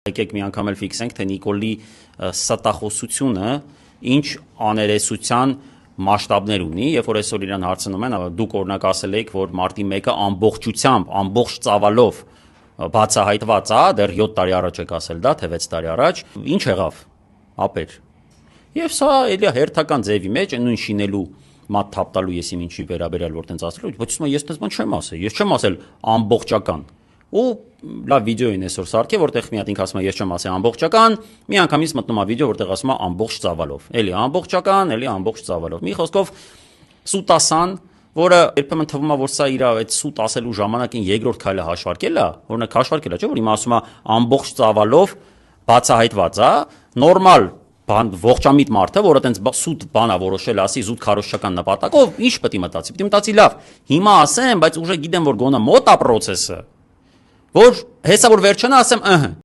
Եկեք մի անգամ էլ ֆիքսենք, թե Նիկոլի ստախոսությունը ինչ աներեսության մասշտաբներ ունի, երբ որ այսօր իրան հարցնում են, դուք օրինակ ասել եք, որ մարտի 1-ը ամբողջությամբ, ամբողջ ծավալով բացահայտված է, դեռ 7 տարի առաջ եք ասել դա, թե 6 տարի առաջ, ինչ եղավ, ապեր։ Եվ սա էլի հերթական ձևի մեջ նույն շինելու մատ թափ տալու ես իմ ինչի վերաբերյալ որ տենց ասելու, բայց ես տենց բան չեմ ասել, ես չեմ ասել ամբողջական։ Ու լավ վիդեոին այսօր սարքե, որտեղ մի հատ ինքը ասում է ես չեմ ասել ամբողջական, մի անգամից մտնում է վիդեո, որտեղ ասում է ամբողջ ծավալով։ Էլի ամբողջական, էլի ամբողջ ծավալով։ Մի խոսքով սուտ ասան, որը երբեմն թվում է, որ սա իր այդ սուտ ասելու ժամանակին երկրորդ քայլը հաշվարկել է, օրինակ հաշվարկել է, չէ՞ որ հիմա ասում է ամբողջ ծավալով բացահայտված է, նորմալ բան ողջամիտ մարդը, որը տենց սուտ բանա որոշել ասի զուտ քարոզչական նպատակով, ինչ պետք է մտածի։ Պետք է մտածի լավ, հիմա ասեմ, բայց ուժը գիտեմ, որ գոնե մոտ է process-ը, որ հեսա որ վերջանա ասեմ,